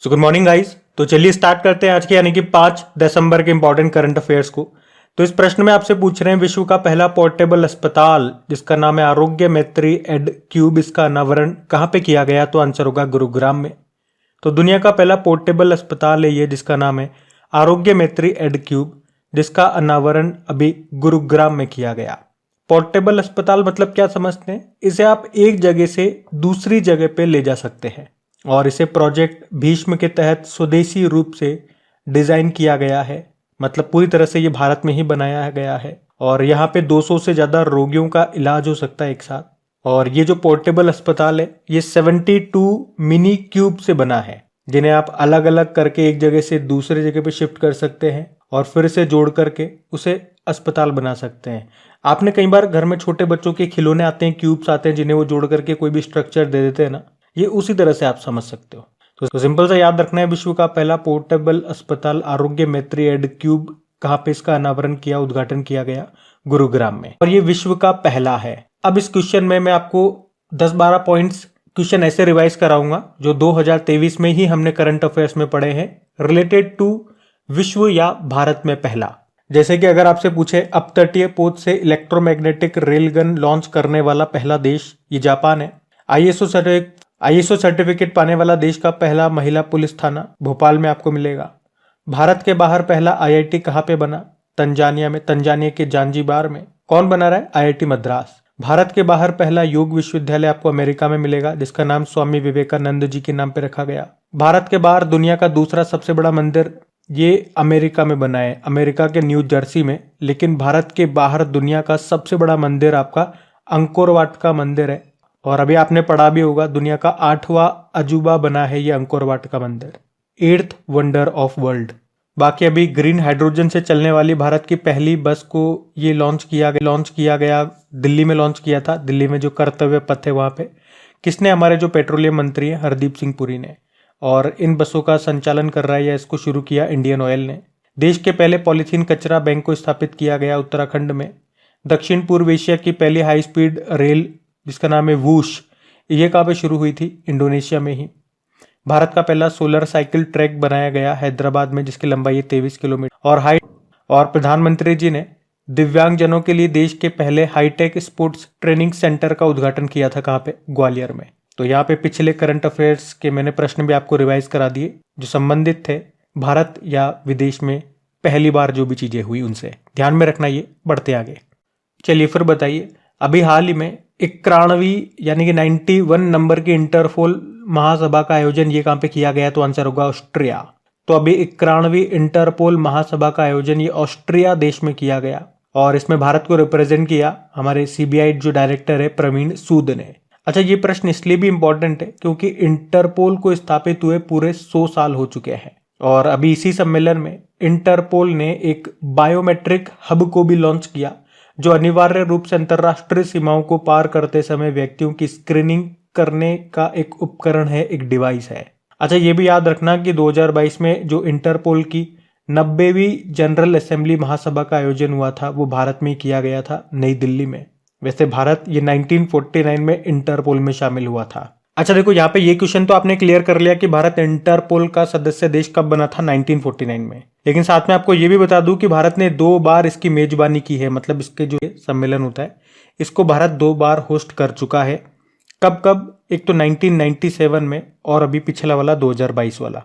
So good morning guys. तो चलिए start करते हैं आज के यानी कि 5 दिसंबर के इंपॉर्टेंट करंट अफेयर्स को। तो इस प्रश्न में आपसे पूछ रहे हैं विश्व का पहला पोर्टेबल अस्पताल जिसका नाम है आरोग्य मैत्री एड क्यूब, इसका अनावरण कहाँ पे किया गया? तो आंसर होगा गुरुग्राम में। तो दुनिया का पहला पोर्टेबल अस्पताल है ये जिसका नाम है आरोग्य मैत्री एड क्यूब, जिसका अनावरण अभी गुरुग्राम में किया गया। पोर्टेबल अस्पताल मतलब क्या समझते हैं? इसे आप एक जगह से दूसरी जगह पे ले जा सकते हैं और इसे प्रोजेक्ट भीष्म के तहत स्वदेशी रूप से डिजाइन किया गया है। मतलब पूरी तरह से ये भारत में ही बनाया गया है और यहाँ पे 200 से ज्यादा रोगियों का इलाज हो सकता है एक साथ। और ये जो पोर्टेबल अस्पताल है ये 72 मिनी क्यूब से बना है जिन्हें आप अलग अलग करके एक जगह से दूसरे जगह पे शिफ्ट कर सकते हैं और फिर से जोड़ करके उसे अस्पताल बना सकते हैं। आपने कई बार घर में छोटे बच्चों के खिलौने आते हैं, क्यूब्स आते हैं जिन्हें वो जोड़ करके कोई भी स्ट्रक्चर दे देते हैं ना, ये उसी तरह से आप समझ सकते हो। तो सिंपल सा याद रखना है, विश्व का पहला पोर्टेबल अस्पताल आरोग्य मैत्री एड क्यूब कहाँ पे इसका अनावरण किया, उद्घाटन किया गया? गुरुग्राम में। और ये विश्व का पहला है। अब इस क्वेश्चन में मैं आपको 10-12 पॉइंट्स क्वेश्चन ऐसे रिवाइज कराऊंगा जो 2023 में ही हमने करंट अफेयर्स में पढ़े हैं रिलेटेड टू विश्व या भारत में पहला। जैसे कि अगर आपसे पूछे अपतटीय पोत से इलेक्ट्रोमैग्नेटिक रेलगन लॉन्च करने वाला पहला देश, ये जापान है। आईएसओ सर्टिफिकेट पाने वाला देश का पहला महिला पुलिस थाना भोपाल में आपको मिलेगा। भारत के बाहर पहला आईआईटी कहाँ पे बना? तंजानिया में, तंजानिया के जांजीबार में। कौन बना रहा है? आईआईटी मद्रास। भारत के बाहर पहला योग विश्वविद्यालय आपको अमेरिका में मिलेगा जिसका नाम स्वामी विवेकानंद जी के नाम पे रखा गया। भारत के बाहर दुनिया का दूसरा सबसे बड़ा मंदिर ये अमेरिका में बना है, अमेरिका के न्यू जर्सी में। लेकिन भारत के बाहर दुनिया का सबसे बड़ा मंदिर आपका अंकोर वाट का मंदिर है। और अभी आपने पढ़ा भी होगा दुनिया का 8वां अजूबा बना है ये अंकोर वाट का मंदिर, 8th वंडर ऑफ वर्ल्ड। बाकी अभी ग्रीन हाइड्रोजन से चलने वाली भारत की पहली बस को ये लॉन्च किया गया दिल्ली में लॉन्च किया था। दिल्ली में जो कर्तव्य पथ है वहां पे किसने? हमारे जो पेट्रोलियम मंत्री हैं हरदीप सिंह पुरी ने। और इन बसों का संचालन कर रहा है या इसको शुरू किया इंडियन ऑयल ने। देश के पहले पॉलीथीन कचरा बैंक को स्थापित किया गया उत्तराखंड में। दक्षिण पूर्व एशिया की पहली हाई स्पीड रेल जिसका नाम है वूश, ये कहाँ पे शुरू हुई थी? इंडोनेशिया में ही। भारत का पहला सोलर साइकिल ट्रैक बनाया गया हैदराबाद में जिसकी लंबाई है 23 किलोमीटर। और प्रधानमंत्री जी ने दिव्यांगजनों के लिए देश के पहले हाईटेक स्पोर्ट्स ट्रेनिंग सेंटर का उद्घाटन किया था। कहाँ पे? ग्वालियर में। तो यहाँ पे पिछले करंट अफेयर्स के मैंने प्रश्न भी आपको रिवाइज करा दिए जो संबंधित थे भारत या विदेश में पहली बार जो भी चीजें हुई उनसे। ध्यान में रखना ये। बढ़ते आगे। चलिए फिर बताइए, अभी हाल ही में 91वीं यानी कि 91 नंबर की इंटरपोल महासभा का आयोजन ये कहाँ पे किया गया? तो आंसर होगा ऑस्ट्रिया। तो अभी 91वीं इंटरपोल महासभा का आयोजन ये ऑस्ट्रिया देश में किया गया और इसमें भारत को रिप्रेजेंट किया हमारे सीबीआई जो डायरेक्टर है प्रवीण सूद ने। अच्छा, ये प्रश्न इसलिए भी इंपॉर्टेंट है क्योंकि इंटरपोल को स्थापित हुए पूरे 100 साल हो चुके हैं और अभी इसी सम्मेलन में इंटरपोल ने एक बायोमेट्रिक हब को भी लॉन्च किया जो अनिवार्य रूप से अंतरराष्ट्रीय सीमाओं को पार करते समय व्यक्तियों की स्क्रीनिंग करने का एक उपकरण है, एक डिवाइस है। अच्छा, ये भी याद रखना कि 2022 में जो इंटरपोल की 90वीं जनरल असेंबली महासभा का आयोजन हुआ था वो भारत में किया गया था, नई दिल्ली में। वैसे भारत ये 1949 में इंटरपोल में शामिल हुआ था। अच्छा देखो, यहाँ पे ये क्वेश्चन तो आपने क्लियर कर लिया कि भारत इंटरपोल का सदस्य देश कब बना था? 1949 में। लेकिन साथ में आपको ये भी बता दूं कि भारत ने 2 बार इसकी मेजबानी की है। मतलब इसके जो सम्मेलन होता है इसको भारत 2 बार होस्ट कर चुका है। कब कब? एक तो 1997 में और अभी पिछला वाला 2022 वाला।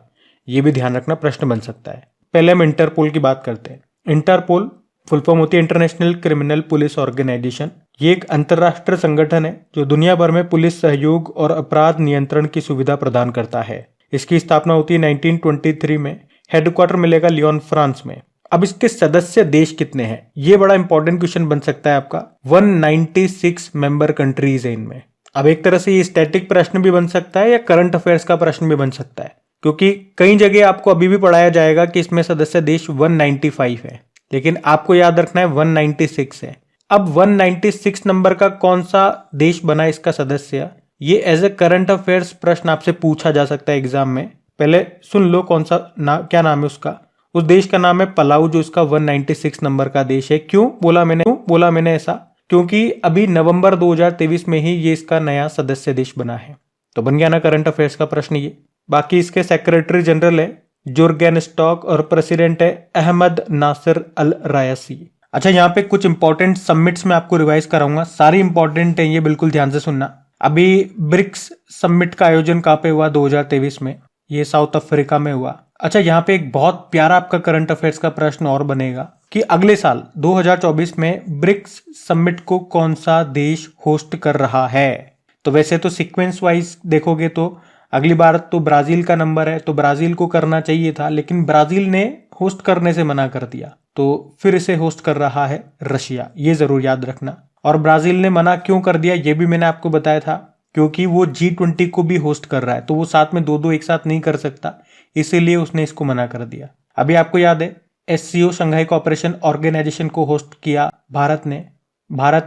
ये भी ध्यान रखना, प्रश्न बन सकता है। पहले हम इंटरपोल की बात करते हैं। इंटरपोल फुल फॉर्म होती है इंटरनेशनल क्रिमिनल पुलिस ऑर्गेनाइजेशन। ये एक अंतर्राष्ट्रीय संगठन है जो दुनिया भर में पुलिस सहयोग और अपराध नियंत्रण की सुविधा प्रदान करता है। इसकी स्थापना होती है 1923 में। हेडक्वार्टर मिलेगा लियोन, फ्रांस में। अब इसके सदस्य देश कितने हैं? ये बड़ा इंपॉर्टेंट क्वेश्चन बन सकता है आपका। 196 मेंबर कंट्रीज है इनमें। अब एक तरह से ये स्टैटिक प्रश्न भी बन सकता है या करंट अफेयर्स का प्रश्न भी बन सकता है क्योंकि कई जगह आपको अभी भी पढ़ाया जाएगा कि इसमें सदस्य देश 195 है, लेकिन आपको याद रखना है 196 है। अब 196 नंबर का कौन सा देश बना इसका सदस्य, ये एज ए करंट अफेयर्स प्रश्न आपसे पूछा जा सकता है एग्जाम में। पहले सुन लो कौन सा क्या नाम है उसका। उस देश का नाम है पलाऊ जो इसका 196 नंबर का देश है। क्यों बोला मैंने ऐसा? क्योंकि अभी नवंबर 2023 में ही ये इसका नया सदस्य देश बना है। तो बन गया ना करंट अफेयर्स का प्रश्न ये। बाकी इसके सेक्रेटरी जनरल है जुर्गेन स्टॉक और प्रेसिडेंट है अहमद नासिर अल रायसी। अच्छा, यहाँ पे कुछ इंपॉर्टेंट समिट्स में आपको रिवाइज कराऊंगा, सारी इंपॉर्टेंट है ये, बिल्कुल ध्यान से सुनना। अभी ब्रिक्स समिट का आयोजन कहाँ पे हुआ 2023 में? ये साउथ अफ्रीका में हुआ। अच्छा, यहाँ पे एक बहुत प्यारा आपका करंट अफेयर्स का प्रश्न और बनेगा कि अगले साल 2024 में ब्रिक्स समिट को कौन सा देश होस्ट कर रहा है? तो वैसे तो सीक्वेंस वाइज देखोगे तो अगली बार तो ब्राजील का नंबर है, तो ब्राजील को करना चाहिए था, लेकिन ब्राजील ने होस्ट करने से मना कर दिया, तो फिर इसे होस्ट कर रहा है रशिया, ये जरूर याद रखना। और ब्राजील ने मना क्यों कर दिया ये भी मैंने आपको बताया था, क्योंकि वो G20 को भी होस्ट कर रहा है, तो वो साथ में दो एक साथ नहीं कर सकता, इसीलिए उसने इसको मना कर दिया। अभी आपको याद है SCO शंघाई कोऑपरेशन ऑर्गेनाइजेशन को होस्ट किया भारत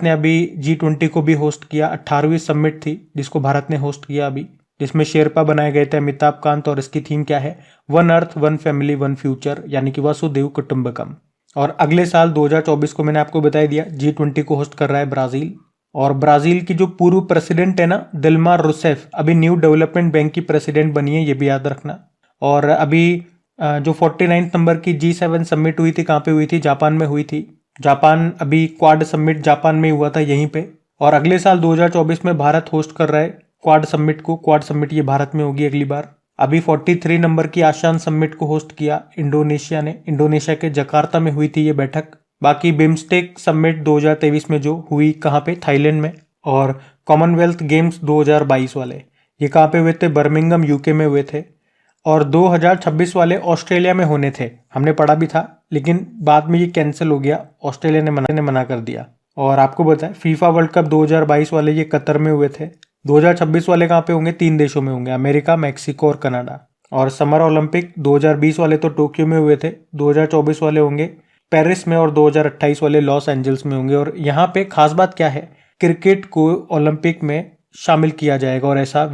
ने अभी G20 को भी होस्ट किया। 18वीं समिट थी जिसको भारत ने होस्ट किया अभी, जिसमें शेरपा बनाए गए थे अमिताभ कांत, और इसकी थीम क्या है? One earth one family one future, यानी कि वसुधैव कुटुंबकम। और अगले साल 2024 को मैंने आपको बता दिया G20 को होस्ट कर रहा है ब्राजील। और ब्राजील की जो पूर्व प्रेसिडेंट है ना दिल्मा रूसेफ, अभी न्यू डेवलपमेंट बैंक की प्रेसिडेंट बनी है, ये भी याद रखना। और अभी जो 49 नंबर की G7 समिट हुई थी, कहाँ पे हुई थी? जापान में हुई थी। जापान अभी क्वाड समिट जापान में हुआ था यहीं पे। और अगले साल 2024 में भारत होस्ट कर रहा है क्वाड समिट को। क्वाड समिट ये भारत में होगी अगली बार। अभी 43 नंबर की आसियान समिट को होस्ट किया इंडोनेशिया ने, इंडोनेशिया के जकार्ता में हुई थी ये बैठक। बाकी बिम्स्टेक समिट 2023 में जो हुई, कहाँ पे? थाईलैंड में। और कॉमनवेल्थ गेम्स 2022 वाले ये कहाँ पे हुए थे? बर्मिंघम यूके में हुए थे। और 2026 वाले ऑस्ट्रेलिया में होने थे, हमने पढ़ा भी था, लेकिन बाद में ये कैंसिल हो गया, ऑस्ट्रेलिया ने मना कर दिया। और आपको बताएं फीफा वर्ल्ड कप 2022 वाले ये कतर में हुए थे। 2026 वाले कहाँ पे होंगे? 3 देशों में होंगे, अमेरिका, मैक्सिको और कनाडा। और समर ओलंपिक 2020 वाले तो टोक्यो में हुए थे, 2024 वाले होंगे पेरिस में, और 2028 वाले लॉस एंजल्स में होंगे। और यहाँ पे खास बात क्या है? क्रिकेट को ओलंपिक में शामिल किया जाएगा, और ऐसा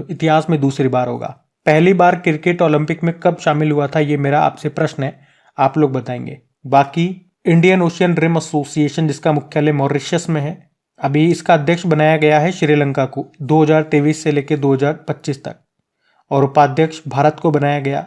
इतिहास में दूसरी बार होगा। पहली बार क्रिकेट ओलंपिक में कब शामिल हुआ था, ये मेरा आपसे प्रश्न है, आप लोग बताएंगे। बाकी इंडियन ओशियन रिम एसोसिएशन जिसका मुख्यालय मॉरिशस में है, अभी इसका अध्यक्ष बनाया गया है श्रीलंका को 2023 से लेकर 2025 तक, और उपाध्यक्ष भारत को बनाया गया।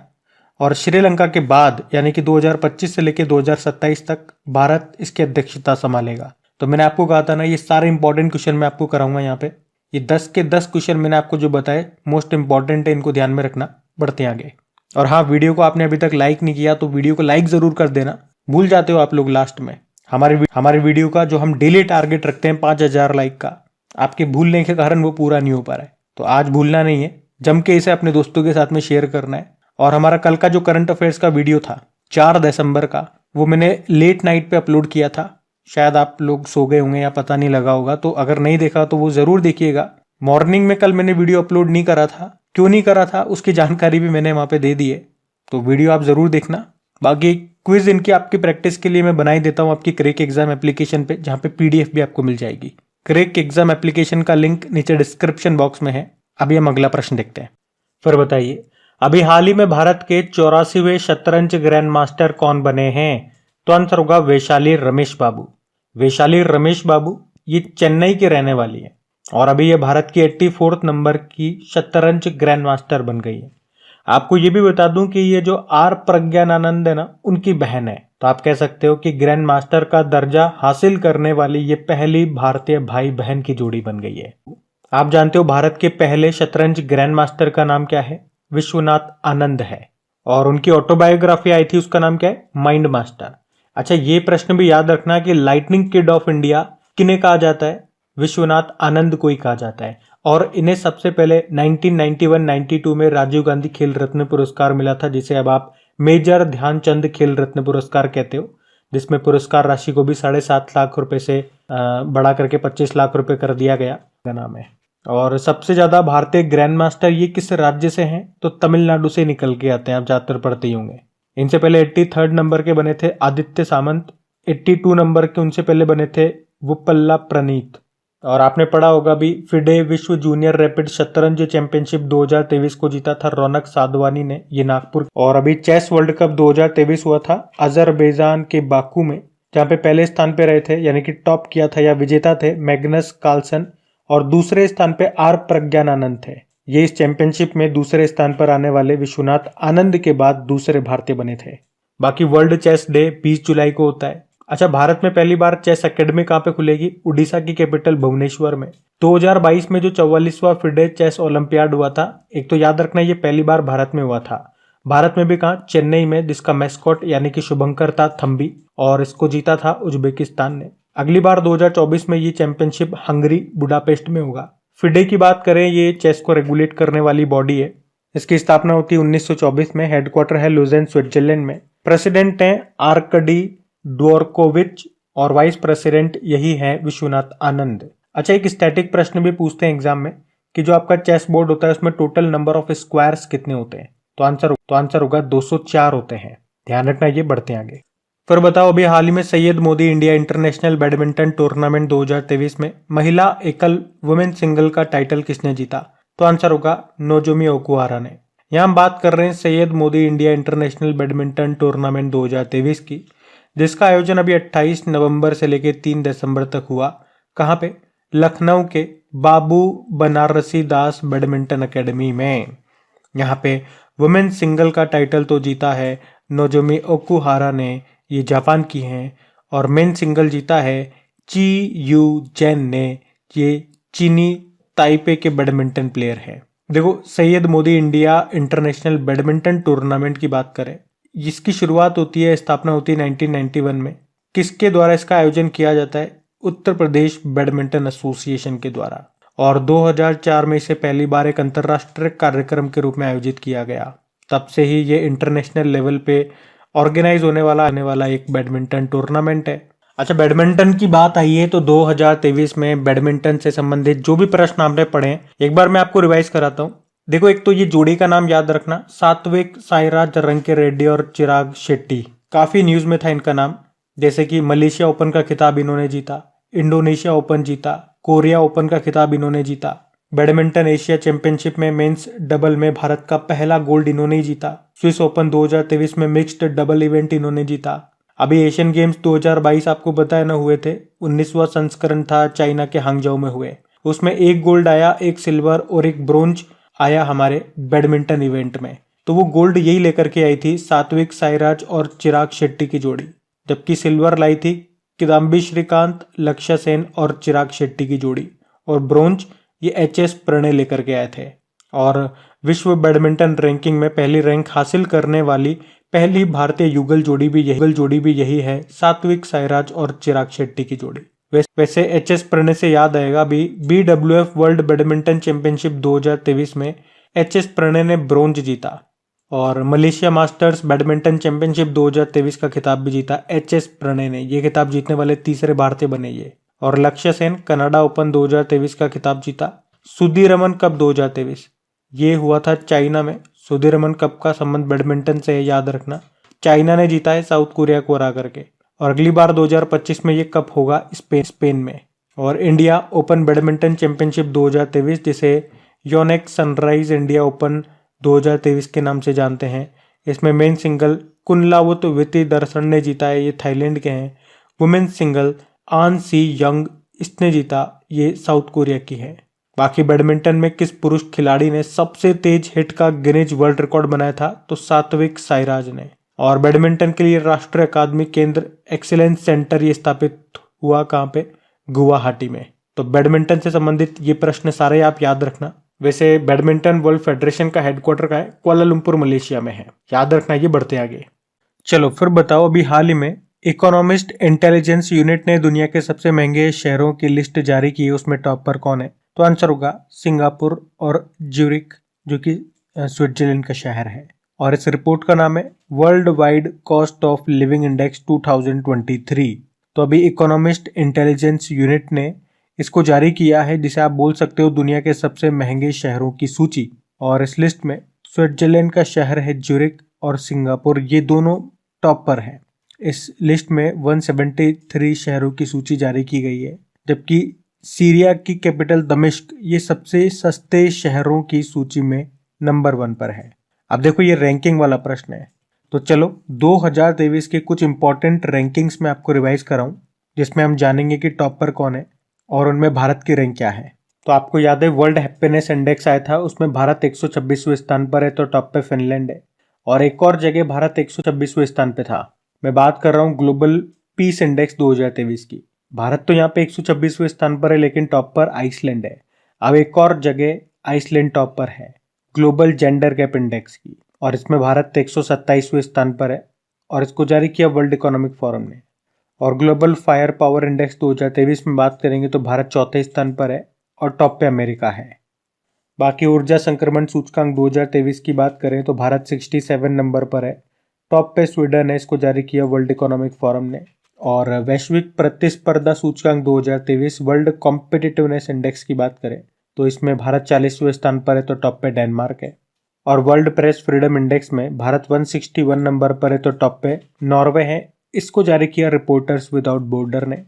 और श्रीलंका के बाद यानी कि 2025 से लेकर 2027 तक भारत इसकी अध्यक्षता संभालेगा। तो मैंने आपको कहा था ना, ये सारे इंपॉर्टेंट क्वेश्चन मैं आपको कराऊंगा यहाँ पे। ये 10 के 10 क्वेश्चन मैंने आपको जो बताए मोस्ट इंपॉर्टेंट है, इनको ध्यान में रखना। बढ़ते आगे। और हाँ, वीडियो को आपने अभी तक लाइक नहीं किया तो वीडियो को लाइक जरूर कर देना, भूल जाते हो आप लोग लास्ट में। हमारे वीडियो का जो हम डेली टारगेट रखते हैं 5000 लाइक का, आपके भूलने के कारण वो पूरा नहीं हो पा रहा है, तो आज भूलना नहीं है, जम के इसे अपने दोस्तों के साथ में शेयर करना है। और हमारा कल का जो करंट अफेयर्स का वीडियो था 4 दिसंबर का, वो मैंने लेट नाइट पे अपलोड किया था, शायद आप लोग सो गए होंगे या पता नहीं लगा होगा, तो अगर नहीं देखा तो वो जरूर देखिएगा। मॉर्निंग में कल मैंने वीडियो अपलोड नहीं करा था, क्यों नहीं करा था उसकी जानकारी भी मैंने वहां पे दे दी है, तो वीडियो आप जरूर देखना। बाकी क्विज इनकी आपकी प्रैक्टिस के लिए मैं बनाई देता हूँ आपकी क्रैक एग्जाम एप्लीकेशन पे, जहाँ पे PDF भी आपको मिल जाएगी। क्रैक एग्जाम एप्लीकेशन का लिंक नीचे डिस्क्रिप्शन बॉक्स में है। अभी हम अगला प्रश्न देखते हैं। फिर बताइए, अभी हाल ही में भारत के 84वें शतरंज ग्रैंड मास्टर कौन बने हैं? तो आंसर होगा वैशाली रमेश बाबू। वैशाली रमेश बाबू ये चेन्नई के रहने वाली है, और अभी ये भारत की 84th नंबर की शतरंज ग्रैंड मास्टर बन गई है। आपको ये भी बता दूं कि ये जो आर प्रज्ञानानंद है ना, उनकी बहन है, तो आप कह सकते हो कि ग्रैंड मास्टर का दर्जा हासिल करने वाली ये पहली भारतीय भाई बहन की जोड़ी बन गई है। आप जानते हो भारत के पहले शतरंज ग्रैंड मास्टर का नाम क्या है? विश्वनाथ आनंद है, और उनकी ऑटोबायोग्राफी आई थी, उसका नाम क्या है? Mind master. अच्छा, ये प्रश्न भी याद रखना कि लाइटनिंग किड ऑफ इंडिया किन्हें कहा जाता है? विश्वनाथ आनंद को ही कहा जाता है। और इन्हें सबसे पहले 1991-92 में राजीव गांधी खेल रत्न पुरस्कार मिला था, जिसे अब आप मेजर ध्यानचंद खेल रत्न पुरस्कार कहते हो, जिसमें पुरस्कार राशि को भी 7.5 लाख रुपए से बढ़ा करके 25 लाख रुपए कर दिया गया नाम है। और सबसे ज्यादा भारतीय ग्रैंड मास्टर ये किस राज्य से हैं? तो तमिलनाडु से निकल के आते हैं, आप ज्यादातर पढ़ते ही होंगे। इनसे पहले 83rd नंबर के बने थे आदित्य सामंत, 82 नंबर के उनसे पहले बने थे वुपल्ला प्रणीत। और आपने पढ़ा होगा भी फिडे विश्व जूनियर रैपिड शतरंज चैंपियनशिप 2023 को जीता था रौनक साधवानी ने, ये नागपुर। और अभी चेस वर्ल्ड कप 2023 हुआ था अजरबैजान के बाकू में, जहाँ पे पहले स्थान पे रहे थे यानी कि टॉप किया था या विजेता थे मैग्नस कार्लसन, और दूसरे स्थान पे आर प्रज्ञानानंद थे। ये इस चैंपियनशिप में दूसरे स्थान पर आने वाले विश्वनाथ आनंद के बाद दूसरे भारतीय बने थे। बाकी वर्ल्ड चेस डे 20 जुलाई को होता है। अच्छा, भारत में पहली बार चेस एकेडमी कहाँ पे खुलेगी? उड़ीसा की कैपिटल भुवनेश्वर में। 2022 में जो 44वां फिडे चेस ओलंपियाड हुआ था, एक तो याद रखना ये पहली बार भारत में हुआ था। भारत में भी कहाँ? चेन्नई में, जिसका मैस्कॉट यानी कि शुभंकर था थम्बी, और इसको जीता था उज्बेकिस्तान ने। अगली बार 2024 में ये चैंपियनशिप हंगरी बुडापेस्ट में होगा। फिडे की बात करें, ये चेस को रेगुलेट करने वाली बॉडी है। इसकी स्थापना होती है 1924 में। हेडक्वार्टर है लुजेन, स्विट्जरलैंड में। प्रेसिडेंट हैं आर्कडी ड्वोरकोविच और वाइस प्रेसिडेंट यही है विश्वनाथ आनंद। अच्छा, एक स्टैटिक प्रश्न भी पूछते हैं एग्जाम में कि जो आपका चेस बोर्ड होता है उसमें टोटल नंबर ऑफ स्क्वायर्स कितने होते हैं? तो आंसर होगा 204 होते हैं। ध्यान रखना, ये बढ़ते हैं आगे। फिर बताओ, अभी हाल ही में Syed Modi India international badminton tournament 2023 में महिला एकल वुमेन सिंगल का टाइटल किसने जीता? तो आंसर होगा नोजोमी ओकुहारा ने। यहाँ हम बात कर रहे हैं Syed Modi India international badminton tournament 2023 की, जिसका आयोजन अभी 28 नवंबर से लेकर 3 दिसंबर तक हुआ। कहाँ पे? लखनऊ के बाबू बनारसी दास बैडमिंटन अकेडमी में। यहाँ पे वुमेन सिंगल का टाइटल तो जीता है नोजोमी ओकुहारा ने, ये जापान की हैं, और मेन सिंगल जीता है ची यू जैन ने, ये चीनी ताइपे के बैडमिंटन प्लेयर हैं। देखो, Syed Modi India international badminton tournament की बात करें, इसकी शुरुआत होती है, स्थापना होती है 1991 में। किसके द्वारा इसका आयोजन किया जाता है? उत्तर प्रदेश बैडमिंटन एसोसिएशन के द्वारा। और 2004 में इसे पहली बार एक अंतर्राष्ट्रीय कार्यक्रम के रूप में आयोजित किया गया। तब से ही ये इंटरनेशनल लेवल पे ऑर्गेनाइज होने वाला एक बैडमिंटन टूर्नामेंट है। अच्छा, बैडमिंटन की बात आई है तो 2023 में बैडमिंटन से संबंधित जो भी प्रश्न आपने पढ़े हैं, एक बार मैं आपको रिवाइज कराता हूँ। देखो, एक तो ये जोड़ी का नाम याद रखना, सात्विक साईराज रंकीरेड्डी और चिराग शेट्टी। काफी न्यूज में था इनका नाम, जैसे कि मलेशिया ओपन का खिताब इन्होंने जीता, इंडोनेशिया ओपन जीता, कोरिया ओपन का खिताब इन्होंने जीता। बैडमिंटन एशिया चैंपियनशिप में मेंस डबल में भारत का पहला गोल्ड इन्होंने ही जीता। स्विस ओपन 2023 में मिक्स्ड डबल इवेंट इन्होंने जीता। अभी एशियन गेम्स 2022 आपको बताया न हुए थे, 19वां संस्करण था, चाइना के हांगझाओ में हुए। उसमें एक गोल्ड आया, एक सिल्वर और एक ब्रोंज आया हमारे बैडमिंटन इवेंट में। तो वो गोल्ड यही लेकर के आई थी सात्विक साईराज और चिराग शेट्टी की जोड़ी, जबकि सिल्वर लाई थी किदाम्बी श्रीकांत, लक्ष्य सेन और चिराग शेट्टी की जोड़ी, और ब्रोंज ये एच.एस. प्रणय लेकर के आए थे। और विश्व बैडमिंटन रैंकिंग में पहली रैंक हासिल करने वाली पहली भारतीय युगल जोड़ी भी यही है, सात्विक साईराज और चिराग शेट्टी की जोड़ी। वैसे एच.एस. प्रणय से याद आएगा, अभी BWF वर्ल्ड बैडमिंटन चैंपियनशिप 2023 में एच.एस. प्रणय ने ब्रोंज जीता, और मलेशिया मास्टर्स बैडमिंटन चैंपियनशिप 2023 का खिताब भी जीता एच.एस. प्रणय ने। ये खिताब जीतने वाले तीसरे भारतीय बने ये। और लक्ष्य सेन कनाडा ओपन 2023 का खिताब जीता। सुधीरमन कप 2023 ये हुआ था चाइना में। सुधीरमन कप का संबंध बैडमिंटन से है, याद रखना। चाइना ने जीता है साउथ कोरिया को हरा करके। और अगली बार 2025 में ये कप होगा स्पेन में। और इंडिया ओपन बैडमिंटन चैंपियनशिप 2023, जिसे योनेक सनराइज इंडिया ओपन 2023 के नाम से जानते हैं, इसमें मेन सिंगल कुनलावुत विति दर्शन ने जीता है, ये थाईलैंड के हैं। वुमेन सिंगल आन सी यंग इसने जीता, ये साउथ कोरिया की है। बाकी बैडमिंटन में किस पुरुष खिलाड़ी ने सबसे तेज हिट का गिनीज वर्ल्ड रिकॉर्ड बनाया था? तो सात्विक साईराज ने। और बैडमिंटन के लिए राष्ट्रीय अकादमी केंद्र एक्सीलेंस सेंटर ये स्थापित हुआ कहाँ पे? गुवाहाटी में। तो बैडमिंटन से संबंधित ये प्रश्न सारे आप याद रखना। वैसे बैडमिंटन वर्ल्ड फेडरेशन का हेडक्वार्टर का है कुआलालंपुर मलेशिया में है, याद रखना। ये बढ़ते आगे। चलो फिर बताओ, अभी हाल ही में इकोनॉमिस्ट इंटेलिजेंस यूनिट ने दुनिया के सबसे महंगे शहरों की लिस्ट जारी की है, उसमें टॉप पर कौन है? तो आंसर होगा सिंगापुर और ज्यूरिक, जो कि स्विट्जरलैंड का शहर है। और इस रिपोर्ट का नाम है world wide cost of living index 2023। तो अभी इकोनॉमिस्ट इंटेलिजेंस यूनिट ने इसको जारी किया है, जिसे आप बोल सकते हो दुनिया के सबसे महंगे शहरों की सूची। और इस लिस्ट में स्विट्जरलैंड का शहर है ज्यूरिक और सिंगापुर, ये दोनों टॉप पर है। इस लिस्ट में 173 शहरों की सूची जारी की गई है, जबकि सीरिया की कैपिटल दमिश्क ये सबसे सस्ते शहरों की सूची में नंबर 1 पर है। अब देखो, ये रैंकिंग वाला प्रश्न है, तो चलो 2023 के कुछ इंपॉर्टेंट रैंकिंग्स में आपको रिवाइज कराऊं, जिसमें हम जानेंगे कि टॉप पर कौन है और उनमें भारत की रैंक क्या है। तो आपको याद है वर्ल्ड हैप्पीनेस इंडेक्स आया था, उसमें भारत 126वें स्थान पर है, तो टॉप पे फिनलैंड है। और एक और जगह भारत 126वें स्थान पे था। मैं बात कर रहा हूँ ग्लोबल पीस इंडेक्स 2023 की। भारत तो यहाँ पे 126वें स्थान पर है, लेकिन टॉप पर आइसलैंड है। अब एक और जगह आइसलैंड टॉप पर है ग्लोबल जेंडर गैप इंडेक्स की, और इसमें भारत 127वें स्थान पर है, और इसको जारी किया वर्ल्ड इकोनॉमिक फोरम ने। और ग्लोबल फायर पावर इंडेक्स 2023 में बात करेंगे तो भारत चौथे स्थान पर है, और टॉप पे अमेरिका है। बाकी ऊर्जा संक्रमण सूचकांक 2023 की बात करें तो भारत 67 नंबर पर है, टॉप पे स्वीडन है, इसको जारी किया वर्ल्ड इकोनॉमिक फोरम ने। और वैश्विक प्रतिस्पर्धा सूचकांक 2023 वर्ल्ड कॉम्पिटिटिवनेस इंडेक्स की बात करें तो इसमें भारत 40वें स्थान पर है, तो टॉप पे डेनमार्क है। और वर्ल्ड प्रेस फ्रीडम इंडेक्स में भारत 161 नंबर पर है, तो टॉप पे नॉर्वे है, इसको जारी किया रिपोर्टर्स विदाउट बॉर्डर ने।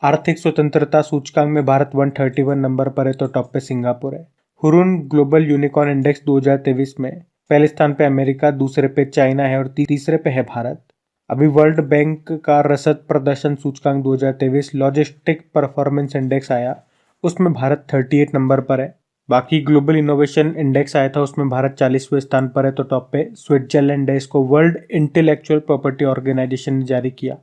आर्थिक स्वतंत्रता सूचकांक में भारत 131 नंबर पर है, तो टॉप पे सिंगापुर है। हुरुन ग्लोबल यूनिकॉर्न इंडेक्स 2023 में पहले स्थान पे अमेरिका, दूसरे पे चाइना है, और तीसरे पे है भारत। अभी वर्ल्ड बैंक का रसद प्रदर्शन सूचकांक 2023 लॉजिस्टिक परफॉर्मेंस इंडेक्स आया, उसमें भारत 38 नंबर पर है। बाकी ग्लोबल इनोवेशन इंडेक्स आया था, उसमें भारत 40वें स्थान पर है, तो टॉप पे स्विट्जरलैंड है, इसको वर्ल्ड इंटेलेक्चुअल प्रॉपर्टी ऑर्गेनाइजेशन ने जारी किया।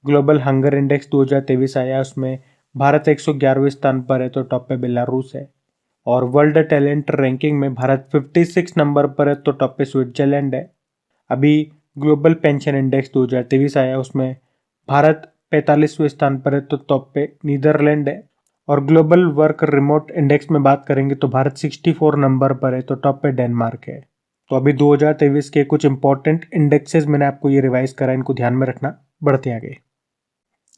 ग्लोबल हंगर इंडेक्स 2023 आया, उसमें भारत 111वें स्थान पर है, तो टॉप पे बेलारूस है। और वर्ल्ड टैलेंट रैंकिंग में भारत 56 नंबर पर है, तो टॉप पे स्विट्जरलैंड है। अभी ग्लोबल पेंशन इंडेक्स 2023 आया, उसमें भारत 45वें स्थान पर है, तो टॉप पे नीदरलैंड है। और ग्लोबल वर्क रिमोट इंडेक्स में बात करेंगे तो भारत 64 नंबर पर है, तो टॉप पे डेनमार्क है। तो अभी 2023 के कुछ इंपॉर्टेंट इंडेक्सेस मैंने आपको ये रिवाइज करा, इनको ध्यान में रखना। बढ़ते आगे,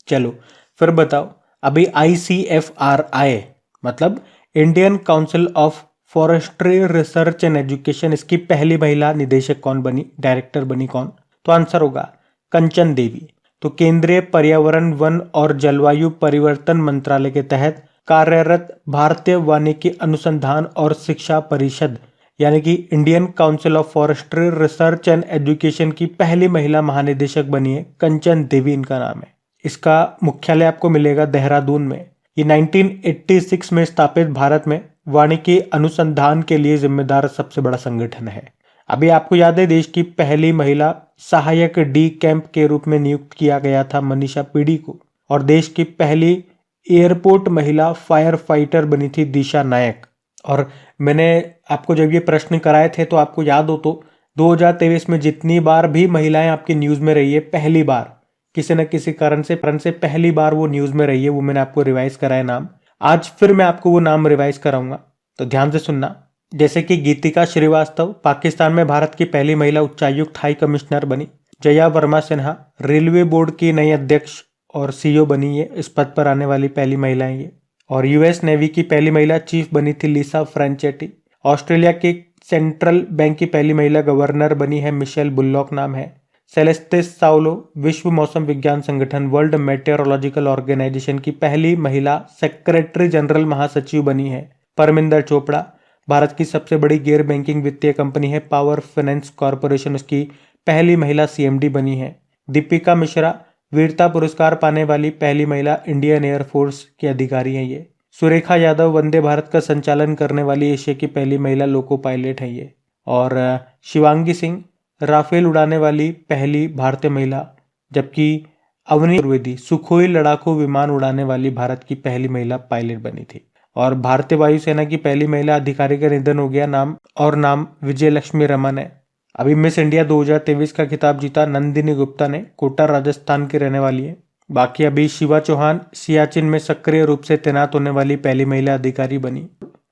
चलो फिर बताओ। अभी ICFRI मतलब Indian council of forestry research and education, इसकी पहली महिला निदेशक कौन बनी, डायरेक्टर बनी कौन? तो आंसर होगा कंचन देवी। तो केंद्रीय पर्यावरण, वन और जलवायु परिवर्तन मंत्रालय के तहत कार्यरत भारतीय वानिकी अनुसंधान और शिक्षा परिषद यानी कि Indian council of forestry research and education की पहली महिला महानिदेशक बनी है कंचन देवी, इनका नाम है। इसका मुख्यालय आपको मिलेगा देहरादून में। ये 1986 में स्थापित भारत में वानिकी अनुसंधान के लिए जिम्मेदार सबसे बड़ा संगठन है। अभी आपको याद है देश की पहली महिला सहायक डी कैंप के रूप में नियुक्त किया गया था मनीषा पीडी को, और देश की पहली एयरपोर्ट महिला फायर फाइटर बनी थी दिशा नायक। और मैंने आपको जब ये प्रश्न कराए थे तो आपको याद हो तो 2023 में जितनी बार भी महिलाएं आपकी न्यूज में रही है, पहली बार किसी न किसी कारण से पहली बार वो न्यूज में रही है, वो मैंने आपको रिवाइज कराया नाम। आज फिर मैं आपको वो नाम रिवाइज कराऊंगा, तो ध्यान से सुनना। जैसे कि गीतिका श्रीवास्तव पाकिस्तान में भारत की पहली महिला उच्चायुक्त हाई कमिश्नर बनी। जया वर्मा सिन्हा रेलवे बोर्ड की नई अध्यक्ष और CEO बनी है, इस पद पर आने वाली पहली महिला है ये। और US नेवी की पहली महिला चीफ बनी थी लिसा फ्रेंचेटी। ऑस्ट्रेलिया के सेंट्रल बैंक की पहली महिला गवर्नर बनी है मिशेल बुल्लॉक नाम है। सेलेस्टिस साउलो विश्व मौसम विज्ञान संगठन वर्ल्ड मेटेरोलॉजिकल ऑर्गेनाइजेशन की पहली महिला सेक्रेटरी जनरल महासचिव बनी है। परमिंदर चोपड़ा भारत की सबसे बड़ी गैर बैंकिंग वित्तीय कंपनी है पावर फाइनेंस कॉरपोरेशन, उसकी पहली महिला CMD बनी है। दीपिका मिश्रा वीरता पुरस्कार पाने वाली पहली महिला इंडियन एयरफोर्स की अधिकारी है ये। सुरेखा यादव वंदे भारत का संचालन करने वाली एशिया की पहली महिला लोको पायलट है ये। और शिवांगी सिंह राफेल उड़ाने वाली पहली भारतीय महिला, जबकि अवनी चतुर्वेदी सुखोई लड़ाकू विमान उड़ाने वाली भारत की पहली महिला पायलट बनी थी। और भारतीय वायुसेना की पहली महिला अधिकारी का निधन हो गया, नाम विजय लक्ष्मी रमन है। अभी मिस इंडिया 2023 का खिताब जीता नंदिनी गुप्ता ने, कोटा राजस्थान की रहने वाली है। बाकी अभी शिवा चौहान सियाचिन में सक्रिय रूप से तैनात होने वाली पहली महिला अधिकारी बनी।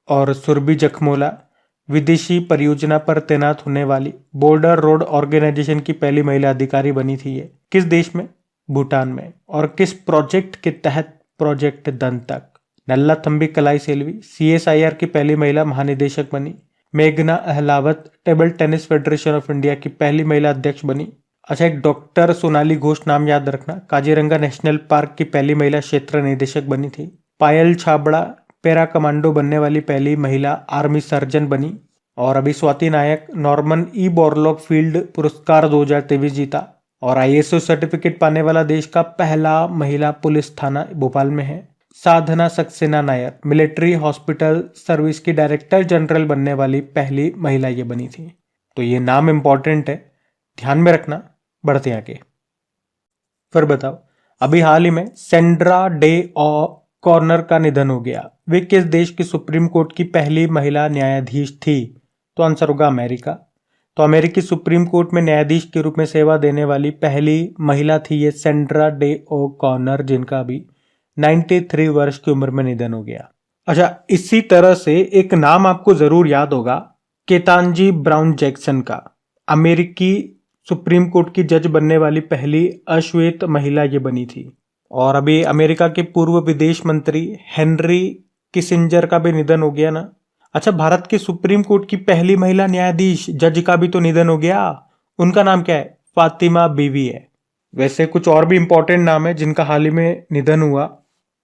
और सुरभि जखमोला विदेशी परियोजना पर तैनात होने वाली बॉर्डर रोड ऑर्गेनाइजेशन की पहली महिला अधिकारी बनी थी ये। किस देश में? भूटान में। और किस प्रोजेक्ट के तहत? प्रोजेक्ट दंतक। नल्ला थम्बी कलाई सेल्वी CSIR की पहली महिला महानिदेशक बनी। मेघना Ahlawat table tennis federation of India की पहली महिला अध्यक्ष बनी। अच्छा, एक डॉक्टर सोनाली घोष नाम याद रखना, काजीरंगा नेशनल पार्क की पहली महिला क्षेत्र निदेशक बनी थी। पायल छाबड़ा पैरा कमांडो बनने वाली पहली महिला आर्मी सर्जन बनी। और अभी स्वाति नायक नॉर्मन E बोरलॉग फील्ड पुरस्कार 2023 जीता। और ISO सर्टिफिकेट पाने वाला देश का पहला महिला पुलिस थाना भोपाल में है। Sadhana Saxena Nair military hospital service की डायरेक्टर जनरल बनने वाली पहली महिला ये बनी थी। तो ये नाम इंपॉर्टेंट है, ध्यान में रखना। बढ़ते आगे। फिर बताओ, अभी हाल ही में सेंड्रा डे कॉर्नर का निधन हो गया। वे किस देश की सुप्रीम कोर्ट की पहली महिला न्यायाधीश थी? तो आंसर होगा अमेरिका। तो अमेरिकी सुप्रीम कोर्ट में न्यायाधीश के रूप में सेवा देने वाली पहली महिला थी ये सेंड्रा डे कॉर्नर, जिनका अभी 93 वर्ष की उम्र में निधन हो गया। अच्छा, इसी तरह से एक नाम आपको जरूर याद होगा, केतांजी ब्राउन जैक्सन का। अमेरिकी सुप्रीम कोर्ट की जज बनने वाली पहली अश्वेत महिला ये बनी थी। और अभी अमेरिका के पूर्व विदेश मंत्री हेनरी किसिंजर का भी निधन हो गया ना। अच्छा, भारत के सुप्रीम कोर्ट की पहली महिला न्यायाधीश जज का भी तो निधन हो गया। उनका नाम क्या है? फातिमा बीवी है। वैसे कुछ और भी इंपॉर्टेंट नाम है जिनका हाल ही में निधन हुआ,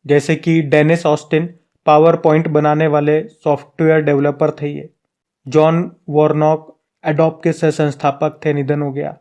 जैसे कि डेनिस ऑस्टिन, पावर पॉइंट बनाने वाले सॉफ्टवेयर डेवलपर थे ये। जॉन वॉर्नॉक, एडोब के सह संस्थापक थे, निधन हो गया।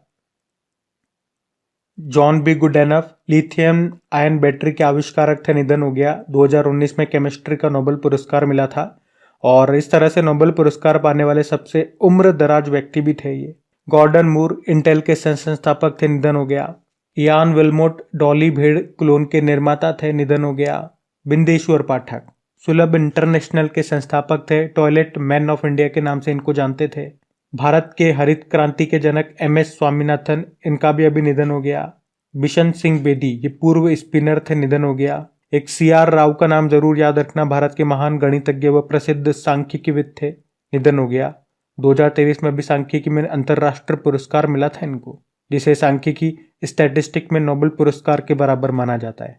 John B Goodenough, lithium ion battery के आविष्कारक थे, निधन हो गया। 2019 में केमिस्ट्री का नोबेल पुरस्कार मिला था और इस तरह से नोबेल पुरस्कार पाने वाले सबसे उम्र दराज व्यक्ति भी थे ये। गॉर्डन मूर, इंटेल के सह संस्थापक थे, निधन हो गया। इयान विल्मोट, डॉली भेड़ क्लोन के निर्माता थे, निधन हो गया। बिंदेश्वर पाठक, सुलभ इंटरनेशनल के संस्थापक थे, टॉयलेट मैन ऑफ इंडिया के नाम से इनको जानते थे। भारत के हरित क्रांति के जनक एम.एस. स्वामीनाथन, इनका भी अभी निधन हो गया। बिशन सिंह बेदी, ये पूर्व स्पिनर थे, निधन हो गया। एक सी.आर. राव का नाम जरूर याद रखना, भारत के महान गणितज्ञ व प्रसिद्ध सांख्यिकीविद थे, निधन हो गया। 2023 में भी सांख्यिकी में अंतर्राष्ट्रीय पुरस्कार मिला था इनको, जिसे सांख्यिकी स्टैटिस्टिक में नोबेल पुरस्कार के बराबर माना जाता है।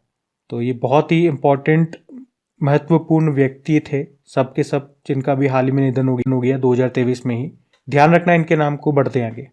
तो ये बहुत ही इंपॉर्टेंट महत्वपूर्ण व्यक्ति थे, सबके सब, जिनका भी हाल ही में निधन हो गया 2023 में ही। ध्यान रखना इनके नाम को। बढ़ते आगे।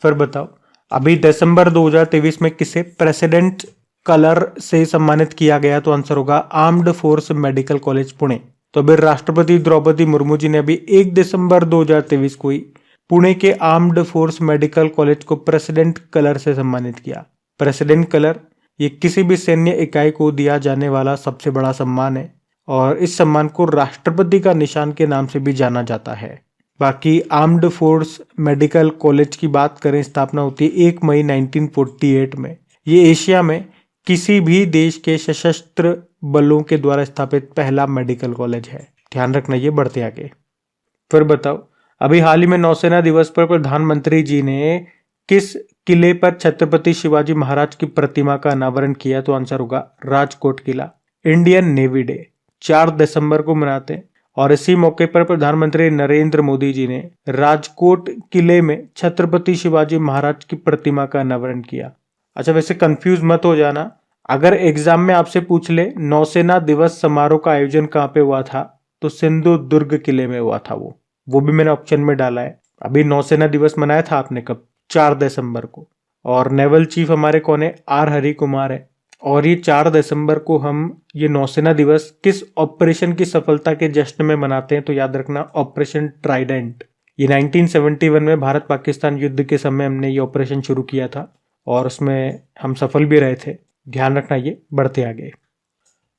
फिर बताओ, अभी दिसंबर 2023 में किसे प्रेसिडेंट कलर से सम्मानित किया गया? तो आंसर होगा armed force medical college Pune. तो अभी राष्ट्रपति द्रौपदी मुर्मू जी ने अभी 1 दिसंबर 2023 को ही पुणे के आर्म्ड फोर्स मेडिकल कॉलेज को प्रेसिडेंट कलर से सम्मानित किया। प्रेसिडेंट कलर ये किसी भी सैन्य इकाई को दिया जाने वाला सबसे बड़ा सम्मान है और इस सम्मान को राष्ट्रपति का निशान के नाम से भी जाना जाता है। बाकी आर्म्ड फोर्स मेडिकल कॉलेज की बात करें, स्थापना होती है 1 मई 1948 में। ये एशिया में किसी भी देश के सशस्त्र बलों के द्वारा स्थापित पहला मेडिकल कॉलेज है। ध्यान रखना ये। बढ़ते आगे। फिर बताओ, अभी हाल ही में नौसेना दिवस पर प्रधानमंत्री जी ने किस किले पर छत्रपति शिवाजी महाराज की प्रतिमा का अनावरण किया? तो आंसर होगा राजकोट किला। इंडियन नेवी डे 4 दिसंबर को मनाते हैं और इसी मौके पर प्रधानमंत्री नरेंद्र मोदी जी ने राजकोट किले में छत्रपति शिवाजी महाराज की प्रतिमा का अनावरण किया। अच्छा, वैसे कंफ्यूज मत हो जाना, अगर एग्जाम में आपसे पूछ ले नौसेना दिवस समारोह का आयोजन कहाँ पे हुआ था, तो सिंधु दुर्ग किले में हुआ था। वो भी मैंने ऑप्शन में डाला है। अभी नौसेना दिवस मनाया था आपने कब? 4 दिसंबर को। और नेवल चीफ हमारे कौन है? आर हरि कुमार है। और ये 4 दिसंबर को हम ये नौसेना दिवस किस ऑपरेशन की सफलता के जश्न में मनाते हैं? तो याद रखना ऑपरेशन ट्राइडेंट। ये 1971 में भारत पाकिस्तान युद्ध के समय हमने ये ऑपरेशन शुरू किया था और उसमें हम सफल भी रहे थे। ध्यान रखना ये। बढ़ते आगे।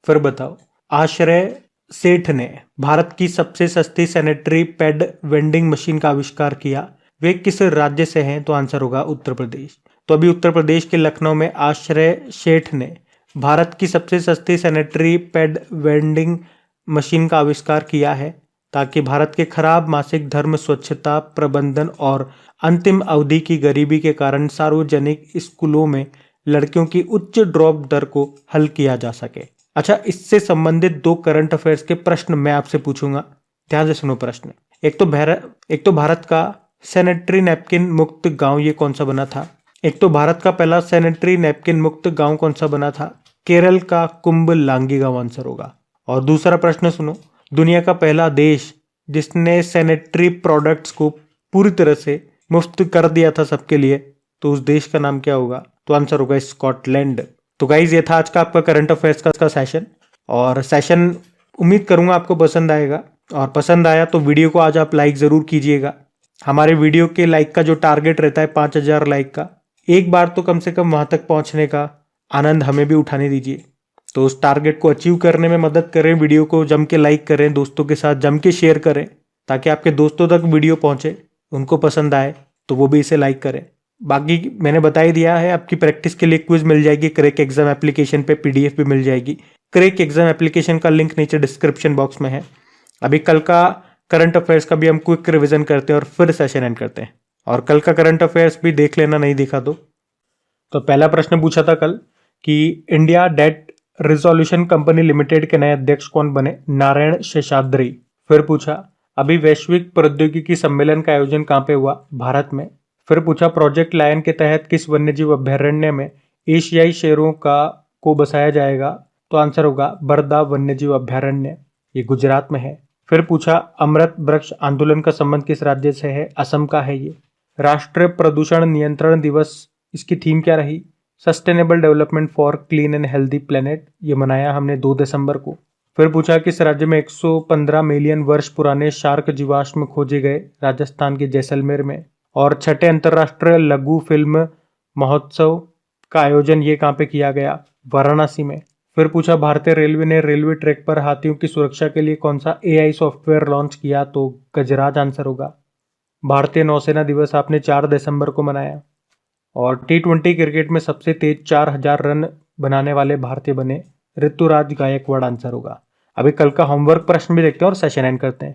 फिर बताओ, आश्रय सेठ ने भारत की सबसे सस्ती सैनिटरी पैड वेंडिंग मशीन का आविष्कार किया। वे किस राज्य से हैं? तो आंसर होगा उत्तर प्रदेश। तो अभी उत्तर प्रदेश के लखनऊ में आश्रय सेठ ने भारत की सबसे सस्ती सैनिटरी पैड वेंडिंग मशीन का आविष्कार किया है ताकि भारत के खराब मासिक धर्म, स्वच्छता प्रबंधन और अंतिम अवधि की गरीबी के कारण सार्वजनिक स्कूलों में लड़कियों की उच्च ड्रॉप दर को हल किया जा सके। अच्छा, इससे संबंधित 2 करंट अफेयर्स के प्रश्न मैं आपसे पूछूंगा, ध्यान से सुनो प्रश्न। एक तो भारत का सैनिटरी नैपकिन मुक्त गांव ये कौन सा बना था? एक तो भारत का पहला सैनिटरी नैपकिन मुक्त गांव कौन सा बना था? केरल का कुंभ लांगी गांव आंसर होगा। और दूसरा प्रश्न सुनो, दुनिया का पहला देश जिसने सैनिटरी प्रोडक्ट्स को पूरी तरह से मुफ्त कर दिया था सबके लिए, तो उस देश का नाम क्या होगा? तो आंसर होगा स्कॉटलैंड। तो गाइज, ये था आज का आपका करंट अफेयर्स का सेशन। और सेशन उम्मीद करूंगा आपको पसंद आएगा, और पसंद आया तो वीडियो को आज आप लाइक जरूर कीजिएगा। हमारे वीडियो के लाइक का जो टारगेट रहता है 5000 लाइक का, एक बार तो कम से कम वहां तक पहुंचने का आनंद हमें भी उठाने दीजिए। तो उस टारगेट को अचीव करने में मदद करें, वीडियो को जम के लाइक करें, दोस्तों के साथ जम के शेयर करें, ताकि आपके दोस्तों तक वीडियो पहुंचे, उनको पसंद आए तो वो भी इसे लाइक करें। बाकी मैंने बता ही दिया है, आपकी प्रैक्टिस के लिए क्विज मिल जाएगी क्रैक एग्जाम एप्लीकेशन पे, पीडीएफ भी मिल जाएगी। क्रैक एग्जाम एप्लीकेशन का लिंक नीचे डिस्क्रिप्शन बॉक्स में है। अभी कल का करंट अफेयर्स का भी हम क्विक रिवीजन करते हैं और फिर सेशन एंड करते हैं। और कल का करंट अफेयर्स भी देख लेना, नहीं दिखा तो पहला प्रश्न पूछा था कल कि India debt resolution company limited के नए अध्यक्ष कौन बने? नारायण शेषाद्री। फिर पूछा अभी वैश्विक प्रौद्योगिकी सम्मेलन का आयोजन कहाँ पे हुआ? भारत में। फिर पूछा प्रोजेक्ट लायन के तहत किस वन्यजीव अभ्यारण्य में एशियाई शेरों को बसाया जाएगा? तो आंसर होगा बरदा वन्यजीव अभ्यारण्य, ये गुजरात में है। फिर पूछा अमृत वृक्ष आंदोलन का संबंध किस राज्य से है? असम का है ये। राष्ट्रीय प्रदूषण नियंत्रण दिवस, इसकी थीम क्या रही? Sustainable development for clean and healthy planet, ये मनाया हमने 2 दिसंबर को। फिर पूछा किस राज्य में 115 मिलियन वर्ष पुराने शार्क जीवाश्म खोजे गए? राजस्थान के जैसलमेर में। और छठे अंतर्राष्ट्रीय लघु फिल्म महोत्सव का आयोजन ये कहाँ पे किया गया? वाराणसी में। फिर पूछा भारतीय रेलवे ने रेलवे ट्रैक पर हाथियों की सुरक्षा के लिए कौन सा AI सॉफ्टवेयर लॉन्च किया? तो गजराज आंसर होगा। भारतीय नौसेना दिवस आपने 4 दिसंबर को मनाया। और T20 क्रिकेट में सबसे तेज 4000 रन बनाने वाले भारतीय बने ऋतुराज गायकवाड़, आंसर होगा। अभी कल का होमवर्क प्रश्न भी देखते हैं और सेशन एंड करते हैं।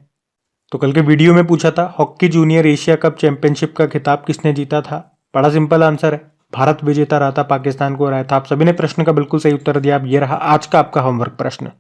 तो कल के वीडियो में पूछा था hockey junior Asia cup championship का खिताब किसने जीता था? बड़ा सिंपल आंसर है, भारत विजेता रहा था, पाकिस्तान को हराया था। आप सभी ने प्रश्न का बिल्कुल सही उत्तर दिया। अब ये रहा आज का आपका होमवर्क प्रश्न।